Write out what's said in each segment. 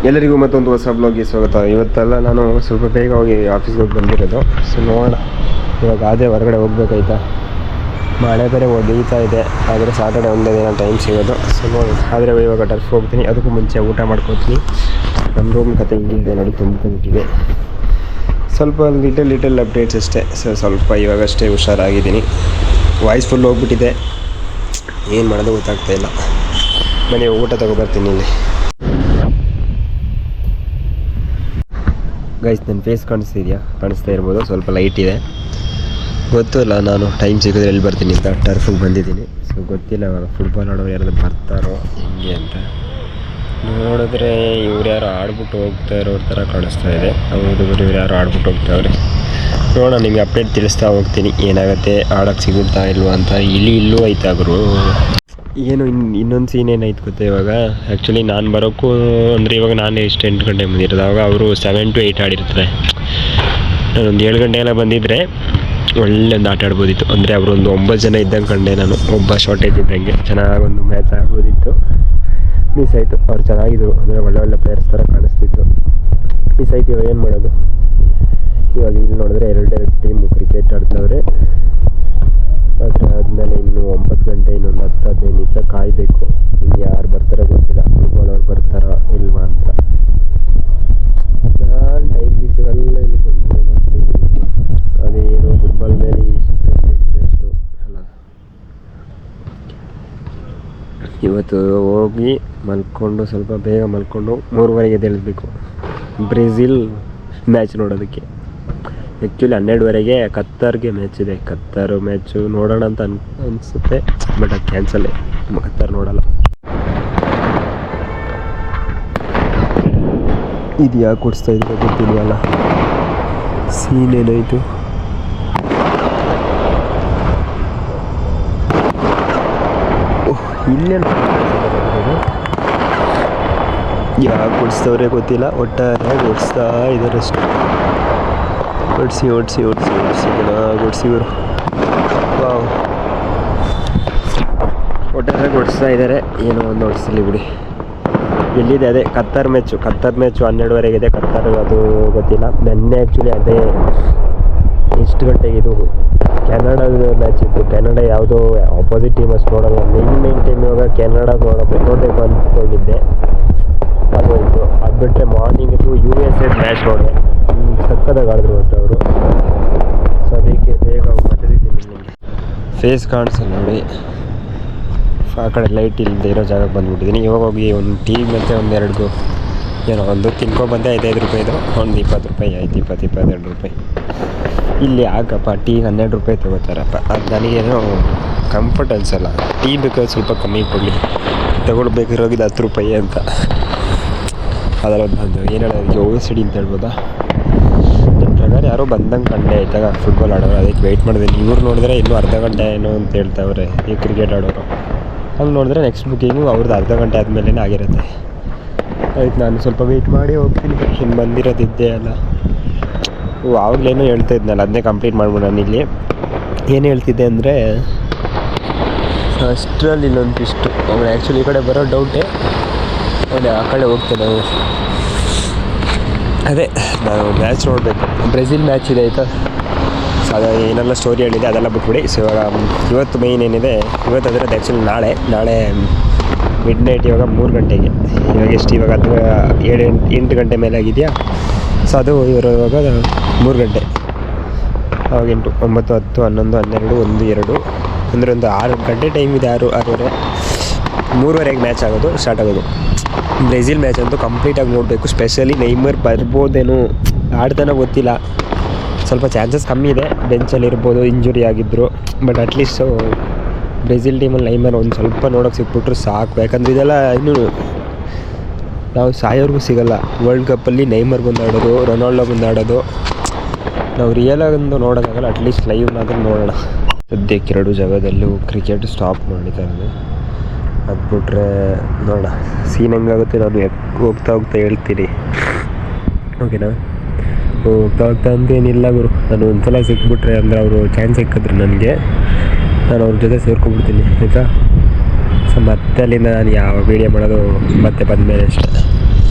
ಎಲ್ಲರಿಗೂ ಮತ್ತೊಂದು ಹೊಸ ಬ್ಲಾಗ್ಗೆ ಸ್ವಾಗತ. ಇವತ್ತೆಲ್ಲ ನಾನು ಸ್ವಲ್ಪ ಬೇಗ ಹೋಗಿ ಆಫೀಸ್ಗೆ ಹೋಗಿ ಬಂದಿರೋದು. ಸೊ ನೋಡೋಣ, ಇವಾಗ ಅದೇ ಹೊರಗಡೆ ಹೋಗ್ಬೇಕಾಯ್ತಾ. ಮಳೆ ಬೇರೆ ಒದೀತಾ ಇದೆ, ಆದರೆ ಸಾಟರ್ಡೆ ಒಂದೇ ದಿನ ಟೈಮ್ ಸಿಗೋದು. ಸೊ ನೋಡಿ, ಆದರೆ ಇವಾಗ ಟರ್ಫ್ ಹೋಗ್ತೀನಿ. ಅದಕ್ಕೂ ಮುಂಚೆ ಊಟ ಮಾಡ್ಕೊತೀನಿ. ನಮ್ಮ ರೂಮ್ ಕತೆ ಹಿಂಗಿದೆ ನೋಡಿ, ತುಂಬಿಕೊಂಡಿದೆ. ಸ್ವಲ್ಪ ಲಿಟಲ್ ಅಪ್ಡೇಟ್ಸ್ ಅಷ್ಟೇ. ಸೊ ಸ್ವಲ್ಪ ಇವಾಗಷ್ಟೇ ಹುಷಾರಾಗಿದ್ದೀನಿ. ವಾಯ್ಸ್ ಫುಲ್ ಹೋಗ್ಬಿಟ್ಟಿದೆ, ಏನು ಮಾಡೋದು ಗೊತ್ತಾಗ್ತಾಯಿಲ್ಲ. ಬನ್ನಿ ಊಟ ತಗೊಬರ್ತೀನಿ ಇಲ್ಲಿ. ಗೈಸ್, ನನ್ನ ಫೇಸ್ ಕಾಣಿಸ್ತಾ ಇರ್ಬೋದು, ಸ್ವಲ್ಪ ಲೈಟ್ ಇದೆ. ಗೊತ್ತಿಲ್ಲ ನಾನು ಟೈಮ್ ಸಿಗೋದ್ರೆ ಎಲ್ಲಿ ಬರ್ತೀನಿ ಅಂತ. ಟರ್ಫಿಗೆ ಬಂದಿದ್ದೀನಿ. ಸೊ ಗೊತ್ತಿಲ್ಲ ಫುಟ್ಬಾಲ್ ಆಡೋರು ಯಾರಾದ್ರು ಬರ್ತಾರೋ ಹೆಂಗೆ ಅಂತ. ನೋಡಿದ್ರೆ ಇವ್ರು ಯಾರು ಆಡ್ಬಿಟ್ಟು ಹೋಗ್ತಾ ಇರೋರ ಥರ ಕಾಣಿಸ್ತಾ ಇದೆ. ಹೌದು, ಇವ್ರು ಯಾರು ಆಡ್ಬಿಟ್ಟು ಹೋಗ್ತಾವ್ರೆ. ನೋಡೋಣ, ನಿಮಗೆ ಅಪ್ಡೇಟ್ ತಿಳಿಸ್ತಾ ಹೋಗ್ತೀನಿ ಏನಾಗುತ್ತೆ, ಆಡೋಕ್ಕೆ ಸಿಗುತ್ತಾ ಇಲ್ವಾ ಅಂತ. ಇಲ್ಲೂ ಐತಾ ಗುರು. ಏನು ಇನ್ನೊಂದು ಸೀನ್ ಏನಾಯ್ತು ಗೊತ್ತಾ ಇವಾಗ. ಆ್ಯಕ್ಚುಲಿ ನಾನು ಬರೋಕ್ಕೂ ಅಂದರೆ ಇವಾಗ ನಾನು ಎಷ್ಟು 8 ಗಂಟೆ ಬಂದಿರೋದು, ಆವಾಗ ಅವರು 7 to 8 ಆಡಿರ್ತಾರೆ. ನಾನೊಂದು 7 ಗಂಟೆ ಎಲ್ಲ ಬಂದಿದ್ದರೆ ಒಳ್ಳೆ ಒಂದು ಆಟ ಆಡ್ಬೋದಿತ್ತು. ಅಂದರೆ ಅವರು ಒಂದು 9 ಜನ ಇದ್ದಂಗೆ ಕಂಡೆ ನಾನು, ಒಬ್ಬ ಶಾರ್ಟೇಜ್ ಇದ್ದಂಗೆ. ಚೆನ್ನಾಗೊಂದು ಮ್ಯಾಚ್ ಆಗ್ಬೋದಿತ್ತು. ಮಿಸ್ ಆಯಿತು. ಅವ್ರು ಚೆನ್ನಾಗಿದ್ರು, ಅಂದರೆ ಒಳ್ಳೆ ಪ್ಲೇಯರ್ಸ್ ಥರ ಕಾಣಿಸ್ತಿದ್ರು. ಮಿಸ್ ಆಯ್ತು. ಇವಾಗ ಏನು ಮಾಡೋದು. ಇವಾಗ ಇಲ್ಲಿ ನೋಡಿದ್ರೆ 2 ಟೀಮು ಕ್ರಿಕೆಟ್ ಆಡ್ತವ್ರೆ. ಆದರೆ ಆದಮೇಲೆ ಇನ್ನೂ 9 ಗಂಟೆ, ಇನ್ನೊಂದು 10-15 ನಿಮಿಷ ಕಾಯಬೇಕು. ಇನ್ನು ಯಾರು ಬರ್ತಾರೋ ಗೊತ್ತಿಲ್ಲ, ಫುಟ್ಬಾಲ್ ಅವ್ರು ಬರ್ತಾರೋ ಇಲ್ವಾ ಅಂತ. ನಾನು ಟೈಮ್ ಸಿಗ್ತಾಗಲ್ಲ ಇಲ್ಲಿ ಬಂದು ನೋಡ್ತೀನಿ. ಅದೇನು ಫುಟ್ಬಾಲ್ ಮೇಲೆ ಇಷ್ಟೊಂದು ಇಂಟ್ರೆಸ್ಟು ಅಲ್ಲ. ಇವತ್ತು ಹೋಗಿ ಮಲ್ಕೊಂಡು, ಸ್ವಲ್ಪ ಬೇಗ ಮಲ್ಕೊಂಡು 3:30ಗೆ ಎದ್ದೇಳಬೇಕು ಬ್ರೆಜಿಲ್ ಮ್ಯಾಚ್ ನೋಡೋದಕ್ಕೆ. ಆ್ಯಕ್ಚುಲಿ 12:30ಗೆ ಕತ್ತಾರ್ಗೆ ಮ್ಯಾಚ್ ಇದೆ. ಕತ್ತಾರು ಮ್ಯಾಚು ನೋಡೋಣ ಅಂತ ಅನಿಸುತ್ತೆ, ಬಟ್ ಅದು ಕ್ಯಾನ್ಸಲ್ಲೇ. ಕತ್ತಾರ್ ನೋಡಲ್ಲ. ಇದು ಯಾಕೆ ಕೊಡಿಸ್ತಾ ಇದ್ರೆ ಗೊತ್ತಿದೆಯಲ್ಲ. ಸೀನ್ ಏನಾಯಿತು. ಇಲ್ಲೇನು ಯಾಕೆ ಕೊಡಿಸ್ತವ್ರೆ ಗೊತ್ತಿಲ್ಲ, ಒಟ್ಟಾರೆ ಓಡಿಸ್ತಾ ಇದ್ದಾರೆ ಅಷ್ಟೇ. ಓಡಿಸಿ ಇವರು. ವಾವ್, ಒಟ್ಟಾರೆ ಓಡಿಸ್ತಾ ಇದ್ದಾರೆ. ಏನೋ ಒಂದು ಓಡಿಸಲಿ ಬಿಡಿ. ಎಲ್ಲಿದೆ ಅದೇ ಕತ್ತಾರ್ ಮ್ಯಾಚು 12:30ಗೆ ಇದೆ. ಕತ್ತಾರ್ ಅದು ಗೊತ್ತಿಲ್ಲ. ನೆನ್ನೆ ಆ್ಯಕ್ಚುಲಿ ಅದೇ ಎಷ್ಟು ಗಂಟೆಗೆ ಇದು ಕೆನಡಾದ ಮ್ಯಾಚ್ ಇತ್ತು. ಕೆನಡಾ ಯಾವುದೋ ಆಪೋಸಿಟ್ ಟೀಮ್ ಅಷ್ಟು ನೋಡೋಲ್ಲ. ಮೇನ್ ಟೀಮ್ ಇವಾಗ ಕೆನಡಾ ನೋಡಬೇಕು ಅಂದ್ಕೊಂಡಿದ್ದೆ, ಆಗೋಯಿತು. ಅದು ಬಿಟ್ಟರೆ ಮಾರ್ನಿಂಗ್ USA ಮ್ಯಾಚ್ ನೋಡಿದೆ. ಸಕ್ಕದಾಗ ಆಡಿದ್ರು ಅಂತ ಅವರು. ಸೊ ಅದಕ್ಕೆ ಬೇಗ ಮತ್ತೆ ಸಿಗ್ತೀನಿ ನಿಮಗೆ. ಫೇಸ್ ಕಾಣಿಸಲ್ಲ ನೋಡಿ, ಆ ಕಡೆ ಲೈಟ್ ಇಲ್ಲದೆ ಇರೋ ಜಾಗಕ್ಕೆ ಬಂದುಬಿಟ್ಟಿದ್ದೀನಿ. ಇವಾಗ ಹೋಗಿ ಒಂದು ಟೀ ಮತ್ತು ಒಂದೆರಡು ಏನೋ ಒಂದು ತಿನ್ಕೊಬಂದೆ. 5 ರೂಪಾಯಿದು ಒಂದು 20 ರೂಪಾಯಿ ಆಯ್ತು. 22 ರೂಪಾಯಿ. ಇಲ್ಲಿ ಆಗಪ್ಪ ಟೀಗೆ 12 ರೂಪಾಯಿ ತೊಗೋತಾರಪ್ಪ. ಅದು ನನಗೇನೋ ಕಂಫರ್ಟ್ ಅನಿಸಲ್ಲ. ಟೀ ಬೇಕಾದ್ರೆ ಸ್ವಲ್ಪ ಕಮ್ಮಿ ಕೊಡಲಿ, ತೊಗೊಳ್ಬೇಕಿರೋಗಿದ್ದು 10 ರೂಪಾಯಿ ಅಂತ. ಅದರೊಂದು ಏನು ಹೇಳೋದು, OCD ಅಂತ ಹೇಳ್ಬೋದಾ. ನನ್ನ ಪ್ರಕಾರ ಯಾರೋ ಬಂದಂಗೆ ಕಂಡೆ ಆಯ್ತಾಗ ಫುಟ್ಬಾಲ್ ಆಡೋರು. ಅದಕ್ಕೆ ವೆಯ್ಟ್ ಮಾಡಿದೆ. ಇವ್ರು ನೋಡಿದ್ರೆ ಇನ್ನೂ ಅರ್ಧ ಗಂಟೆ ಏನೋ ಅಂತ ಹೇಳ್ತಾವ್ರೆ ಈ ಕ್ರಿಕೆಟ್ ಆಡೋರು. ಹಂಗೆ ನೋಡಿದ್ರೆ ನೆಕ್ಸ್ಟ್ ಬುಕ್ಕಿಂಗು ಅವ್ರದ್ದು ಅರ್ಧ ಗಂಟೆ ಆದಮೇಲೆ ಆಗಿರುತ್ತೆ. ಅದಕ್ಕೆ ನಾನು ಸ್ವಲ್ಪ ವೆಯ್ಟ್ ಮಾಡಿ ಹೋಗ್ತೀನಿ. ಇನ್ನು ಬಂದಿರೋದಿದ್ದೆ ಅಲ್ಲ. ಆವಾಗಲೇನೋ ಹೇಳ್ತಾ ಇದ್ನಲ್ಲ, ಅದನ್ನೇ ಕಂಪ್ಲೀಟ್ ಮಾಡ್ಬಿಡು. ನಾನು ಇಲ್ಲಿ ಏನು ಹೇಳ್ತಿದ್ದೆ ಅಂದರೆ, ಅಷ್ಟರಲ್ಲಿ ಇಲ್ಲೊಂದಿಷ್ಟು ಅವ್ನು ಆ್ಯಕ್ಚುಲಿ ಈ ಕಡೆ ಬರೋ ಡೌಟೇ, ಅವನು ಆ ಕಡೆ ಹೋಗ್ತೇನೆ. ಅದೇ ನಾನು ಮ್ಯಾಚ್ ನೋಡಬೇಕು. ಬ್ರೆಜಿಲ್ ಮ್ಯಾಚ್ ಇದೆ ಆಯಿತಾ. ಸೊ ಅದು ಏನೆಲ್ಲ ಸ್ಟೋರಿ ಹೇಳಿದೆ ಅದೆಲ್ಲ ಬಿಟ್ಬಿಡಿ. ಸೊ ಇವತ್ತು ಮೇಯ್ನ್ ಏನಿದೆ, ಇವತ್ತು ಅದರದ್ದು ಆ್ಯಕ್ಚುಲಿ ನಾಳೆ ಮಿಡ್ನೈಟ್, ಇವಾಗ 3 ಗಂಟೆಗೆ. ಇವಾಗ ಎಷ್ಟು, ಇವಾಗ 8 ಗಂಟೆ ಮೇಲೆ ಆಗಿದೆಯಾ. ಸೊ ಅದು ಇವಾಗ 3 ಗಂಟೆ, ಅವಾಗ 8, 9, 10, 11, 12, 1, 2 ಅಂದರೆ ಒಂದು 6 ಗಂಟೆ ಟೈಮ್ ಇದೆ. 6:30 3:30ಗೆ ಮ್ಯಾಚ್ ಆಗೋದು, ಸ್ಟಾರ್ಟ್ ಆಗೋದು. ಬ್ರೆಜಿಲ್ ಮ್ಯಾಚ್ ಅಂತೂ ಕಂಪ್ಲೀಟಾಗಿ ನೋಡಬೇಕು. ಸ್ಪೆಷಲಿ ನೈಮರ್ ಬರ್ಬೋದೇನೋ, ಆಡ್ತಾನೋ ಗೊತ್ತಿಲ್ಲ. ಸ್ವಲ್ಪ ಚಾನ್ಸಸ್ ಕಮ್ಮಿ ಇದೆ, ಬೆಂಚಲ್ಲಿ ಇರ್ಬೋದು, ಇಂಜುರಿ ಆಗಿದ್ದರು. ಬಟ್ ಅಟ್ಲೀಸ್ಟು ಬ್ರೆಜಿಲ್ ಟೀಮಲ್ಲಿ ನೈಮರ್ ಒಂದು ಸ್ವಲ್ಪ ನೋಡೋಕೆ ಸಿಕ್ಬಿಟ್ರು ಸಾಕು. ಯಾಕಂದರೆ ಇದೆಲ್ಲ ಇನ್ನೂ ನಾವು ಸಾಯೋರ್ಗೂ ಸಿಗೋಲ್ಲ. ವರ್ಲ್ಡ್ ಕಪ್ಪಲ್ಲಿ ನೈಮರ್ ಬಂದು ಆಡೋದು, ರೊನಾಲ್ಡೋ ಬಂದು ಆಡೋದು ನಾವು ರಿಯಲಾಗೊಂದು ನೋಡೋಕ್ಕಾಗಲ್ಲ. ಅಟ್ಲೀಸ್ಟ್ ಲೈವ್ನಾದರೂ ನೋಡೋಣ. ಸದ್ಯಕ್ಕೆ 2 ಜಾಗದಲ್ಲೂ ಕ್ರಿಕೆಟ್ ಸ್ಟಾಪ್ ಮಾಡಿದ್ದಾರೆ. ಅದು ಬಿಟ್ರೆ ನೋಡೋಣ ಸೀನ್ ಹೆಂಗಾಗುತ್ತೆ. ನಾನು ಹೋಗ್ತಾ ಹೇಳ್ತೀನಿ, ಓಕೆನಾ. ಹೋಗ್ತಾ ಅಂತೇನಿಲ್ಲ ಗುರು. ನಾನು ಒಂದ್ಸಲ ಸಿಕ್ಬಿಟ್ರೆ ಅಂದರೆ ಅವರು ಚಾನ್ಸ್ ಸಿಕ್ಕಿದ್ರು ನನಗೆ, ನಾನು ಅವ್ರ ಜೊತೆ ಸೇರ್ಕೊಂಡ್ಬಿಡ್ತೀನಿ ಆಯಿತಾ. ಸೊ ಮತ್ತೆ ಅಲ್ಲಿಂದ ನಾನು ಯಾವ ವೀಡಿಯೋ ಮಾಡೋದು ಮತ್ತೆ ಬಂದಮೇಲೆ ಅಷ್ಟೇ.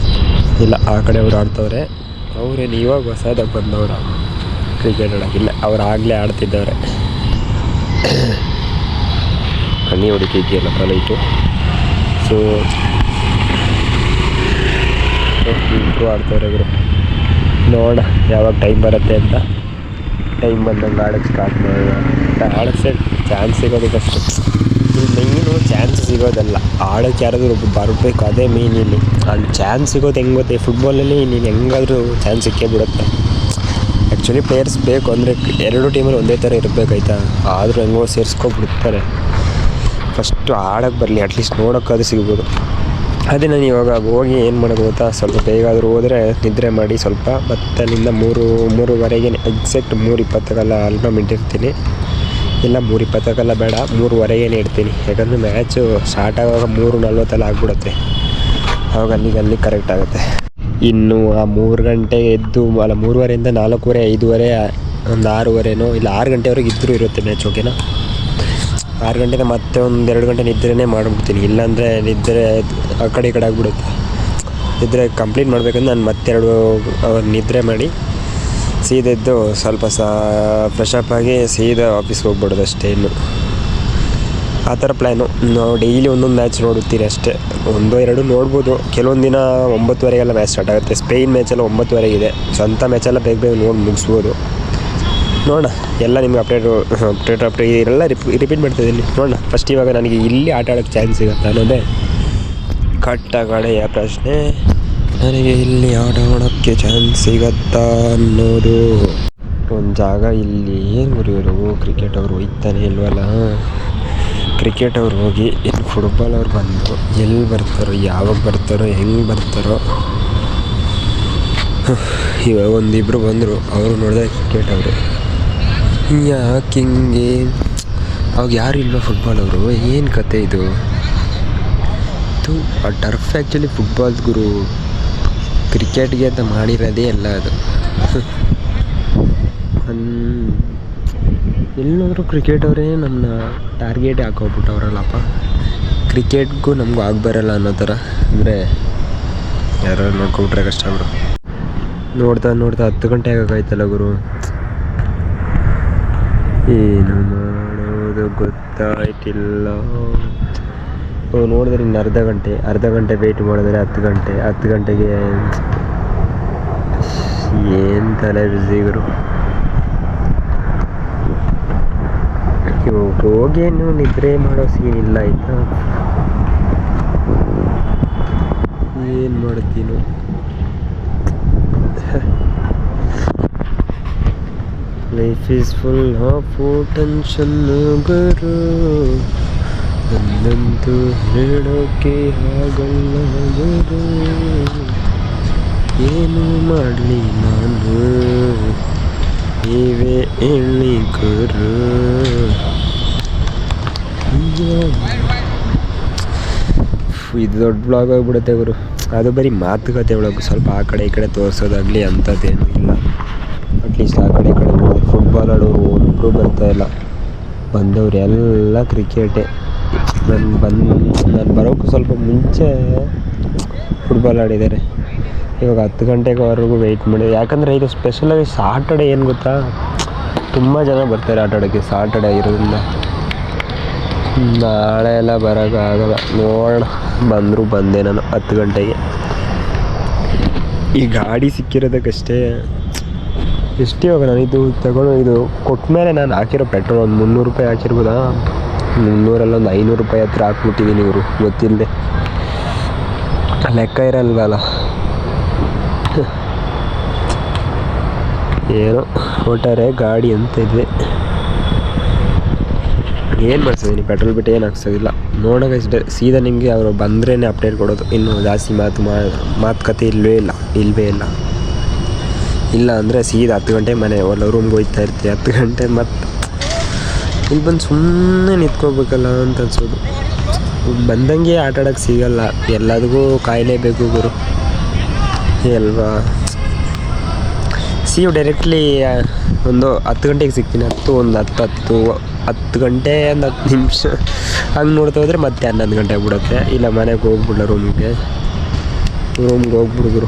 ಇಲ್ಲ ಆ ಕಡೆ ಅವ್ರು ಆಡ್ತವ್ರೆ. ಅವ್ರೇನು ಇವಾಗ ಹೊಸದಾಗಿ ಬಂದವ್ರ ಕ್ರಿಕೆಟ್ ಆಡೋಕ್ಕಿಲ್ಲ, ಅವ್ರು ಆಗಲೇ ಆಡ್ತಿದ್ದವ್ರೆ. ಹನಿ ಹೊಡಿತಿದ್ಯಲ್ಲ ಲೈಟು. ಸೊ ಇಬ್ಬರು ಆಡ್ತವ್ರೆ ಇವರು. ನೋಡೋಣ ಯಾವಾಗ ಟೈಮ್ ಬರುತ್ತೆ ಅಂತ. ಟೈಮ್ ಬಂದಂಗೆ ಆಡೋಕ್ಕೆ ಸ್ಟಾರ್ಟ್ ಮಾಡೋಣ. ಆಡೋಕ್ಕೆ ಚಾನ್ಸ್ ಸಿಗೋದು ಕಷ್ಟ. ಮೇಯ್ನು ಚಾನ್ಸ್ ಸಿಗೋದಲ್ಲ, ಆಡೋಕ್ಕೆ ಯಾರಾದರೂ ಒಬ್ಬ ಬರಬೇಕು, ಅದೇ ಮೇಯ್ನ್ ಇಲ್ಲಿ. ಅಲ್ಲಿ ಚಾನ್ಸ್ ಸಿಗೋದು ಹೆಂಗೆ ಗೊತ್ತೆ, ಫುಟ್ಬಾಲಲ್ಲಿ ನೀನು ಹೆಂಗಾದ್ರೂ ಚಾನ್ಸ್ ಸಿಕ್ಕೇ ಬಿಡುತ್ತೆ. ಆ್ಯಕ್ಚುಲಿ ಪ್ಲೇಯರ್ಸ್ ಬೇಕು ಅಂದರೆ ಎರಡು ಟೀಮಲ್ಲಿ ಒಂದೇ ಥರ ಇರಬೇಕಾಯ್ತಾ, ಆದರೂ ಹೆಂಗೋ ಸೇರಿಸ್ಕೊಬಿಡ್ತಾರೆ. ಫಸ್ಟು ಆಡೋಕ್ಕೆ ಬರಲಿ, ಅಟ್ಲೀಸ್ಟ್ ನೋಡೋಕ್ಕಾದ್ರೂ ಸಿಗ್ಬೋದು. ಅದೇ ನಾನು ಇವಾಗ ಹೋಗಿ ಏನು ಮಾಡೋದು ಗೊತ್ತಾ, ಸ್ವಲ್ಪ ಬೇಗ ಆದರೂ ಹೋದರೆ ನಿದ್ರೆ ಮಾಡಿ ಸ್ವಲ್ಪ, ಮತ್ತು ಅಲ್ಲಿಂದ 3:30ಗೆ ಎಕ್ಸಾಕ್ಟ್ 3:20 ಅಲ್ಬಮ್ ಇಟ್ಟಿರ್ತೀನಿ. ಇಲ್ಲ 3:20 ಬೇಡ, 3:15 ಇಡ್ತೀನಿ. ಯಾಕಂದರೆ ಮ್ಯಾಚು ಸ್ಟಾರ್ಟ್ ಆಗುವಾಗ 3:40 ಆಗಿಬಿಡುತ್ತೆ. ಆವಾಗ ಅಲ್ಲಿಗೆ ಕರೆಕ್ಟ್ ಆಗುತ್ತೆ. ಇನ್ನು ಆ 3 ಗಂಟೆಗೆ ಎದ್ದು, ಅಲ್ಲ 3:30ಇಂದ 4:30, 5:30, ಒಂದು 6:30 ಇಲ್ಲ 6 ಗಂಟೆವರೆಗೆ ಇದ್ದರೂ ಇರುತ್ತೆ ಮ್ಯಾಚ್. ಓಕೆನಾ, 6 ಗಂಟೆಗೆ ಮತ್ತೆ ಒಂದು 2 ಗಂಟೆ ನಿದ್ರೆನೇ ಮಾಡಿಬಿಡ್ತೀನಿ. ಇಲ್ಲಾಂದರೆ ನಿದ್ರೆ ಆ ಕಡೆ ಈ ಕಡೆ ಆಗಿಬಿಡುತ್ತೆ. ನಿದ್ರೆ ಕಂಪ್ಲೀಟ್ ಮಾಡಬೇಕಂದ್ರೆ ನಾನು ಮತ್ತೆ 2 ಅವರ್ ನಿದ್ರೆ ಮಾಡಿ ಸೀದಾ ಎದ್ದು ಸ್ವಲ್ಪ ಫ್ರೆಶಪ್ ಆಗಿ ಸೀದಾ ಆಫೀಸ್ಗೆ ಹೋಗ್ಬಿಡೋದು ಅಷ್ಟೇ. ಇನ್ನು ಆ ಥರ ಪ್ಲ್ಯಾನು. ನಾವು ಡೈಲಿ ಒಂದೊಂದು ಮ್ಯಾಚ್ ನೋಡುತ್ತೀರಿ ಅಷ್ಟೇ, 1-2 ನೋಡ್ಬೋದು. ಕೆಲವೊಂದು ದಿನ 9:30 ಮ್ಯಾಚ್ ಸ್ಟಾರ್ಟ್ ಆಗುತ್ತೆ. ಸ್ಪೇನ್ ಮ್ಯಾಚೆಲ್ಲ 9:30 ಇದೆ. ಸೊ ಅಂಥ ಮ್ಯಾಚೆಲ್ಲ ಬೇಗ ನೋಡಿ ಮುಗಿಸ್ಬೋದು. ನೋಡೋಣ, ಎಲ್ಲ ನಿಮ್ಗೆ ಅಪ್ಡೇಟ್ ಎಲ್ಲ ರಿಪೀಟ್ ಮಾಡ್ತಾಯಿದ್ದೀನಿ. ನೋಡೋಣ ಫಸ್ಟ್ ಇವಾಗ ನನಗೆ ಇಲ್ಲಿ ಆಟ ಆಡೋಕ್ಕೆ ಚಾನ್ಸ್ ಸಿಗುತ್ತೆ ಅನ್ನೋದೇ ಕಟ್ಟಗಡೆಯ ಪ್ರಶ್ನೆ. ನನಗೆ ಇಲ್ಲಿ ಆಟ ಆಡೋಕ್ಕೆ ಚಾನ್ಸ್ ಸಿಗತ್ತಾ ಅನ್ನೋದು ಒಂದು ಜಾಗ. ಇಲ್ಲಿ ಏನು ಗುರಿಯವರು ಕ್ರಿಕೆಟ್ ಅವ್ರು ಹೋಯ್ತಾನೆ ಇಲ್ವಲ್ಲ. ಕ್ರಿಕೆಟ್ ಅವ್ರು ಹೋಗಿ ಇಲ್ಲಿ ಫುಟ್ಬಾಲ್ ಅವ್ರು ಬಂದು ಎಲ್ಲಿ ಬರ್ತಾರೋ, ಯಾವಾಗ ಬರ್ತಾರೋ, ಹೆಂಗೆ ಬರ್ತಾರೋ. ಇವಾಗ ಒಂದಿಬ್ಬರು ಬಂದರು, ಅವರು ನೋಡಿದ್ರೆ ಕ್ರಿಕೆಟ್ ಅವರು ಯಾಕೆ ಹಿಂಗೆ. ಅವಾಗ ಯಾರು ಇಲ್ವ ಫುಟ್ಬಾಲ್ ಅವರು, ಏನು ಕತೆ ಇದು. ಆ ಟರ್ಫ್ ಆ್ಯಕ್ಚುಲಿ ಫುಟ್ಬಾಲ್ ಗುರು, ಕ್ರಿಕೆಟ್ಗೆ ಅಂತ ಮಾಡಿರೋದೇ ಎಲ್ಲ ಅದು. ಎಲ್ಲೋದ್ರು ಕ್ರಿಕೆಟ್ ಅವರೇ ನಮ್ಮನ್ನ ಟಾರ್ಗೆಟ್ ಹಾಕೋಗ್ಬಿಟ್ಟವ್ರಲ್ಲಪ್ಪ. ಕ್ರಿಕೆಟ್ಗೂ ನಮಗೂ ಬರಲ್ಲ ಅನ್ನೋ ಥರ. ಅಂದರೆ ಯಾರು ನೋಡ್ಕೊಬಿಟ್ರೆ ಕಷ್ಟ ಅವರು. ನೋಡ್ತಾ 10 ಗಂಟೆ ಆಗೋಕ್ಕಾಯ್ತಲ್ಲ ಗುರು. ಏನು ಮಾಡೋದು ಗೊತ್ತಾಯ್ತಿಲ್ಲ. ನೋಡಿದ್ರೆ ಇನ್ನು ಅರ್ಧ ಗಂಟೆ ವೆಯ್ಟ್ ಮಾಡಿದ್ರೆ 10 ಗಂಟೆಗೆ ಏನು ತಲೆ ಬಿಸಿ ಗುರು. ಇವಾಗ ಹೋಗೇನು ನಿದ್ರೆ ಮಾಡೋ ಸೀನಿಲ್ಲ ಆಯಿತಾ. ಏನು ಮಾಡ್ತೀನೋ. Life is full of tension ಗುರು, ನನ್ನಂತೂ ಹೇಳೋಕ್ಕೆ ಆಗಲ್ಲ ಗುರು. ಏನು ಮಾಡಲಿ ನಾನು, ನೀವೇ ಹೇಳಿ ಗುರು. ಇದು ದೊಡ್ಡ ಬ್ಲಾಗ್ ಆಗಿಬಿಡುತ್ತೆ ಗುರು. ಅದು ಬರೀ ಮಾತುಕತೆ ಒಳಗೆ ಸ್ವಲ್ಪ ಆ ಕಡೆ ಈ ಕಡೆ ತೋರಿಸೋದಾಗಲಿ ಅಂಥದ್ದೇನೂ ಇಲ್ಲ. ಅಟ್ಲೀಸ್ಟ್ ಆ ಕಡೆ ಈ ಕಡೆ ನೋಡಿದ್ರೆ ಫುಟ್ಬಾಲ್ ಆಡೋರು ಒಬ್ಬರು ಬರ್ತಾಯಿಲ್ಲ. ಬಂದವ್ರು ಎಲ್ಲ ಕ್ರಿಕೆಟೇ. ನಾನು ಬರೋಕ್ಕೂ ಸ್ವಲ್ಪ ಮುಂಚೆ ಫುಟ್ಬಾಲ್ ಆಡಿದ್ದಾರೆ. ಇವಾಗ 10 ಗಂಟೆವರೆಗೂ ವೆಯ್ಟ್ ಮಾಡಿ. ಯಾಕಂದರೆ ಇದು ಸ್ಪೆಷಲಾಗಿ ಸಾಟರ್ಡೆ ಏನು ಗೊತ್ತಾ, ತುಂಬ ಜನ ಬರ್ತಾರೆ ಆಟ ಆಡೋಕ್ಕೆ. ಸಾಟರ್ಡೆ ಇರೋದ್ರಿಂದ ನಾಳೆ ಎಲ್ಲ ಬರೋಕ್ಕಾಗಲ್ಲ. ನೋಡೋಣ, ಬಂದರೂ ಬಂದೆ ನಾನು 10 ಗಂಟೆಗೆ. ಈ ಗಾಡಿ ಸಿಕ್ಕಿರೋದಕ್ಕಷ್ಟೇ. ಎಷ್ಟು ಇವಾಗ ನಾನು ಇದು ತಗೊಂಡು ಇದು ಕೊಟ್ಟ ಮೇಲೆ ನಾನು ಹಾಕಿರೋ ಪೆಟ್ರೋಲ್ ಒಂದು 300 ರೂಪಾಯಿ ಹಾಕಿರ್ಬೋದಾ. 300 ಒಂದು 500 ರೂಪಾಯಿ ಹತ್ರ ಹಾಕ್ಬಿಟ್ಟಿದ್ದೀನಿ ಇವರು ಗೊತ್ತಿಲ್ಲದೆ. ಲೆಕ್ಕ ಇರಲ್ವಲ್ಲ. ಏನೋ ಒಟ್ಟಾರೆ ಗಾಡಿ ಅಂತ ಇದ್ವಿ. ಏನು ಮಾಡ್ತಿದ್ದೀನಿ, ಪೆಟ್ರೋಲ್ ಬಿಟ್ಟು ಏನು ಹಾಕ್ಸೋದಿಲ್ಲ. ನೋಡೋಕೆ ಇಷ್ಟೇ. ಸೀದಾ ನಿಮಗೆ ಅವರು ಬಂದ್ರೇ ಅಪ್ಡೇಟ್ ಕೊಡೋದು. ಇನ್ನು ಜಾಸ್ತಿ ಮಾತುಕತೆ ಇಲ್ಲವೇ ಇಲ್ಲ. ಇಲ್ಲ ಅಂದರೆ ಸೀದಾ 10 ಗಂಟೆ ಮನೆ ರೂಮ್ಗೆ ಹೋಗ್ತಾ ಇರ್ತೀವಿ. 10 ಗಂಟೆ ಮತ್ತೆ ಇಲ್ಲಿ ಬಂದು ಸುಮ್ಮನೆ ನಿಂತ್ಕೋಬೇಕಲ್ಲ ಅಂತ ಅನ್ಸೋದು. ಬಂದಂಗೆ ಆಟ ಆಡೋಕ್ಕೆ ಸಿಗಲ್ಲ. ಎಲ್ಲದಕ್ಕೂ ಕಾಯಲೇಬೇಕು ಗುರು ಅಲ್ವಾ. ಡೈರೆಕ್ಟ್ಲಿ ಒಂದು 10 ಗಂಟೆಗೆ ಸಿಗ್ತೀನಿ. 10 ಗಂಟೆ ಒಂದು 10 ನಿಮಿಷ ಹಂಗೆ ನೋಡ್ತಾ ಹೋದರೆ ಮತ್ತೆ 11 ಗಂಟೆ ಆಗ್ಬಿಡುತ್ತೆ. ಇಲ್ಲ ಮನೆಗೆ ಹೋಗ್ಬಿಡೋ ರೂಮಿಗೆ. ರೂಮ್ಗೆ ಹೋಗ್ಬಿಡಿದ್ರು.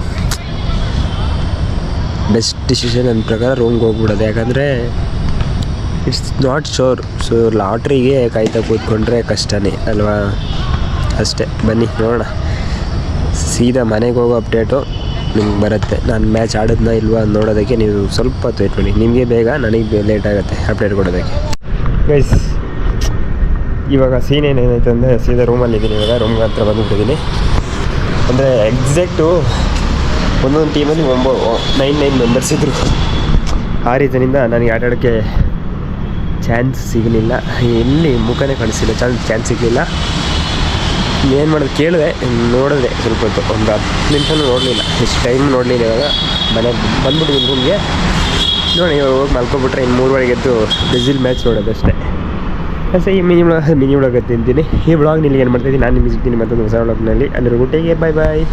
ಬೆಸ್ಟ್ ಡಿಸಿಷನ್ ನನ್ನ ಪ್ರಕಾರ ರೂಮ್ಗೆ ಹೋಗ್ಬಿಡೋದು. ಯಾಕಂದರೆ ಇಟ್ಸ್ ನಾಟ್ ಶೋರ್. ಸೊ ಲಾಟ್ರಿಗೆ ಕಾಯ್ತಾ ಕೂತ್ಕೊಂಡ್ರೆ ಕಷ್ಟನೇ ಅಲ್ವಾ. ಅಷ್ಟೇ, ಬನ್ನಿ ನೋಡೋಣ. ಸೀದಾ ಮನೆಗೆ ಹೋಗೋ ಅಪ್ಡೇಟು ನಿಮ್ಗೆ ಬರುತ್ತೆ. ನಾನು ಮ್ಯಾಚ್ ಆಡೋದನ್ನ ಇಲ್ವಾ ನೋಡೋದಕ್ಕೆ ನೀವು ಸ್ವಲ್ಪ ಹೊತ್ತು ವೇಟ್ ಮಾಡಿ. ನಿಮಗೆ ಬೇಗ, ನನಗೆ ಲೇಟ್ ಆಗುತ್ತೆ ಅಪ್ಡೇಟ್ ಕೊಡೋದಕ್ಕೆ. ಗೈಸ್ ಇವಾಗ ಸೀನ್ ಏನೇನೈತೆ ಅಂದರೆ ಸೀದಾ ರೂಮಲ್ಲಿದ್ದೀನಿ. ಇವಾಗ ರೂಮ್ಗೆ ಹತ್ರ ಬಂದುಬಿಟ್ಟಿದ್ದೀನಿ. ಅಂದರೆ ಎಕ್ಸಾಕ್ಟು ಒಂದೊಂದು ಟೀಮಲ್ಲಿ 9 ಮೆಂಬರ್ಸ್ ಇದ್ದರು. ಆ ರೀಸನಿಂದ ನನಗೆ ಆಟಾಡೋಕ್ಕೆ ಚಾನ್ಸ್ ಸಿಗಲಿಲ್ಲ. ಎಲ್ಲಿ ಮುಖನೇ ಕಾಣಿಸಿಲ್ಲ, ಚಾನ್ಸ್ ಸಿಗಲಿಲ್ಲ. ಏನು ಮಾಡೋದು ಕೇಳಿದೆ, ನೋಡಿದ್ರೆ ಸ್ವಲ್ಪ ಹೊತ್ತು, ಒಂದು 10 ನಿಮಿಷನೂ ನೋಡಲಿಲ್ಲ, ಎಷ್ಟು ಟೈಮ್ ನೋಡಲಿಲ್ಲ. ಇವಾಗ ಮನೆಗೆ ಬಂದ್ಬಿಟ್ಟಿದ್ದೀನಿ ರೂಮ್ಗೆ. ನೋಡಿ ಇವಾಗ ಹೋಗಿ ಮಲ್ಕೊಬಿಟ್ರೆ ಇನ್ನು 3 ಎದ್ದು ಬ್ರೆಜಿಲ್ ಮ್ಯಾಚ್ ನೋಡೋದಷ್ಟೇ. ಅಷ್ಟೇ. ಈ ಮಿನಿ ವ್ಲಾಗ್ ತಿಂತೀನಿ. ಈ ವ್ಲಾಗ್ ನಿಲ್ಲಿಗೆ ಏನು ಮಾಡ್ತಾಯಿದ್ದೀನಿ, ನಾನು ನಿಮಗೆ ಸಿಗ್ತೀನಿ ಮತ್ತೊಂದು ಹೊಸ ವ್ಲಾಗ್ನಲ್ಲಿ. ಅಲ್ಲಿರೋ ಗುಟ್ಟಿಗೆ ಬಾಯ್ ಬಾಯ್.